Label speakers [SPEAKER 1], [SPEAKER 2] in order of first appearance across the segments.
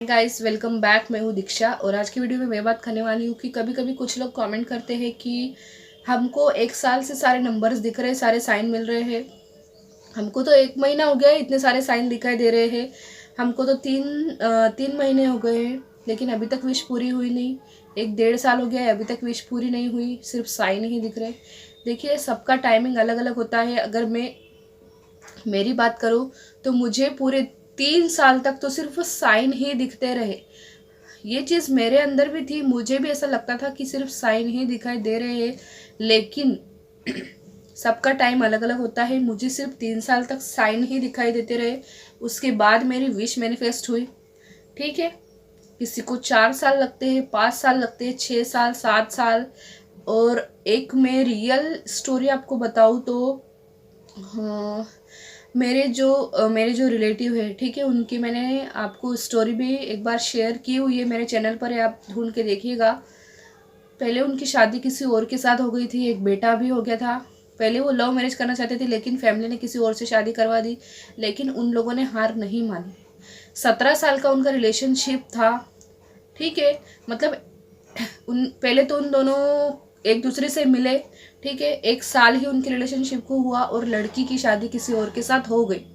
[SPEAKER 1] Guys welcome back. मैं हूँ दीक्षा और आज की वीडियो में मैं बात करने वाली हूँ कि कभी कभी कुछ लोग कमेंट करते हैं कि हमको 1 साल से सारे नंबर्स दिख रहे हैं, सारे साइन मिल रहे हैं। हमको तो 1 महीना हो गया है, इतने सारे साइन दिखाई दे रहे हैं। हमको तो तीन महीने हो गए हैं, लेकिन अभी तक विश पूरी हुई नहीं। 1 डेढ़ साल हो गया है, अभी तक विश पूरी नहीं हुई, सिर्फ साइन ही दिख रहे। देखिए, सबका टाइमिंग अलग अलग होता है। अगर मैं मेरी बात करूँ तो मुझे पूरे 3 साल तक तो सिर्फ साइन ही दिखते रहे। ये चीज़ मेरे अंदर भी थी, मुझे भी ऐसा लगता था कि सिर्फ साइन ही दिखाई दे रहे हैं। लेकिन सबका टाइम अलग अलग होता है। मुझे सिर्फ 3 साल तक साइन ही दिखाई देते रहे, उसके बाद मेरी विश मैनिफेस्ट हुई। ठीक है, किसी को 4 साल लगते हैं, 5 साल लगते हैं, 6 साल, 7 साल। और एक मैं रियल स्टोरी आपको बताऊँ तो हाँ, मेरे जो रिलेटिव है, ठीक है, उनकी मैंने आपको स्टोरी भी एक बार शेयर की हुई है, मेरे चैनल पर है, आप ढूंढ के देखिएगा। पहले उनकी शादी किसी और के साथ हो गई थी, एक बेटा भी हो गया था। पहले वो लव मैरिज करना चाहते थे, लेकिन फैमिली ने किसी और से शादी करवा दी। लेकिन उन लोगों ने हार नहीं मानी। 17 साल का उनका रिलेशनशिप था। ठीक है, मतलब उन पहले तो उन दोनों एक दूसरे से मिले। ठीक है, 1 साल ही उनके रिलेशनशिप को हुआ और लड़की की शादी किसी और के साथ हो गई।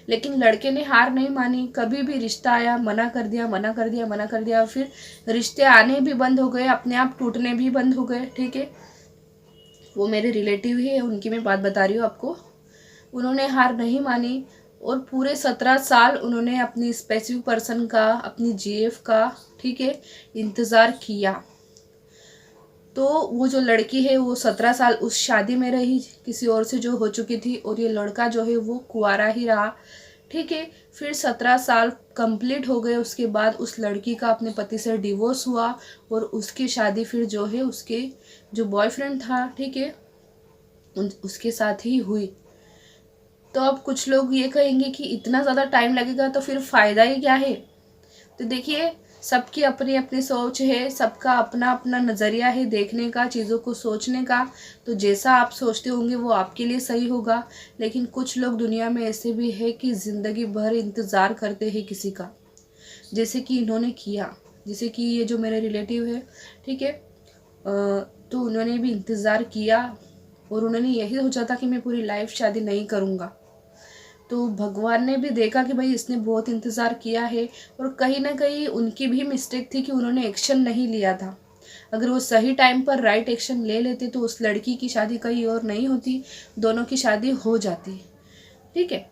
[SPEAKER 1] लेकिन लड़के ने हार नहीं मानी। कभी भी रिश्ता आया, मना कर दिया, मना कर दिया, मना कर दिया। फिर रिश्ते आने भी बंद हो गए, अपने आप टूटने भी बंद हो गए। ठीक है, वो मेरे रिलेटिव ही है, उनकी मैं बात बता रही हूँ आपको। उन्होंने हार नहीं मानी और पूरे 17 साल उन्होंने अपनी स्पेसिफिक पर्सन का, अपनी जीएफ का, ठीक है, इंतज़ार किया। तो वो जो लड़की है वो 17 साल उस शादी में रही किसी और से जो हो चुकी थी, और ये लड़का जो है वो कुंवारा ही रहा। ठीक है, फिर 17 साल कंप्लीट हो गए, उसके बाद उस लड़की का अपने पति से डिवोर्स हुआ और उसकी शादी फिर जो है उसके जो बॉयफ्रेंड था, ठीक है, उसके साथ ही हुई। तो अब कुछ लोग ये कहेंगे कि इतना ज़्यादा टाइम लगेगा तो फिर फ़ायदा ही क्या है। तो देखिए, सबकी अपनी अपनी सोच है, सबका अपना अपना नज़रिया है देखने का, चीज़ों को सोचने का। तो जैसा आप सोचते होंगे वो आपके लिए सही होगा। लेकिन कुछ लोग दुनिया में ऐसे भी है कि ज़िंदगी भर इंतज़ार करते हैं किसी का, जैसे कि इन्होंने किया। जैसे कि ये जो मेरे रिलेटिव है, ठीक है, तो उन्होंने भी इंतज़ार किया और उन्होंने यही सोचा था कि मैं पूरी लाइफ शादी नहीं करूँगा। तो भगवान ने भी देखा कि भाई इसने बहुत इंतज़ार किया है, और कहीं ना कहीं उनकी भी मिस्टेक थी कि उन्होंने एक्शन नहीं लिया था। अगर वो सही टाइम पर राइट एक्शन ले लेते तो उस लड़की की शादी कहीं और नहीं होती, दोनों की शादी हो जाती। ठीक है,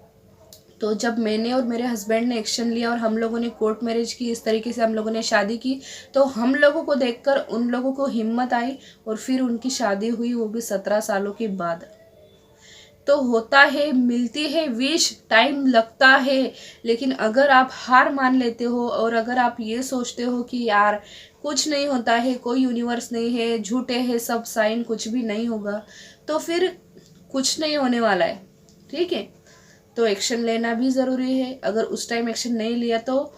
[SPEAKER 1] तो जब मैंने और मेरे हस्बैंड ने एक्शन लिया और हम लोगों ने कोर्ट मैरिज की, इस तरीके से हम लोगों ने शादी की, तो हम लोगों को देखकर उन लोगों को हिम्मत आई और फिर उनकी शादी हुई, वो भी 17 सालों के बाद। तो होता है, मिलती है विश, टाइम लगता है। लेकिन अगर आप हार मान लेते हो और अगर आप ये सोचते हो कि यार कुछ नहीं होता है, कोई यूनिवर्स नहीं है, झूठे हैं सब साइन, कुछ भी नहीं होगा, तो फिर कुछ नहीं होने वाला है। ठीक है, तो एक्शन लेना भी ज़रूरी है। अगर उस टाइम एक्शन नहीं लिया तो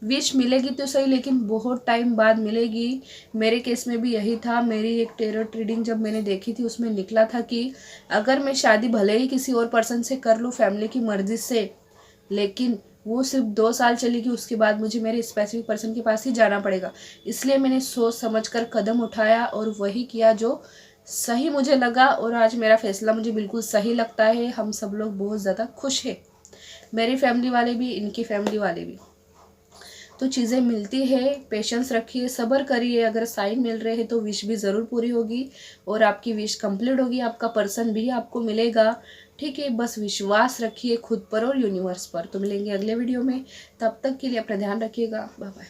[SPEAKER 1] विश मिलेगी तो सही, लेकिन बहुत टाइम बाद मिलेगी। मेरे केस में भी यही था। मेरी एक टेरर रीडिंग जब मैंने देखी थी, उसमें निकला था कि अगर मैं शादी भले ही किसी और पर्सन से कर लूँ फैमिली की मर्जी से, लेकिन वो सिर्फ 2 साल चलेगी, उसके बाद मुझे मेरे स्पेसिफिक पर्सन के पास ही जाना पड़ेगा। इसलिए मैंने सोच समझ कर कदम उठाया और वही किया जो सही मुझे लगा, और आज मेरा फैसला मुझे बिल्कुल सही लगता है। हम सब लोग बहुत ज़्यादा खुश हैं, मेरी फैमिली वाले भी, इनकी फैमिली वाले भी। तो चीज़ें मिलती है, पेशेंस रखिए, सब्र करिए। अगर साइन मिल रहे हैं तो विश भी ज़रूर पूरी होगी और आपकी विश कंप्लीट होगी, आपका पर्सन भी आपको मिलेगा। ठीक है, बस विश्वास रखिए खुद पर और यूनिवर्स पर। तो मिलेंगे अगले वीडियो में, तब तक के लिए अपना ध्यान रखिएगा। Bye bye.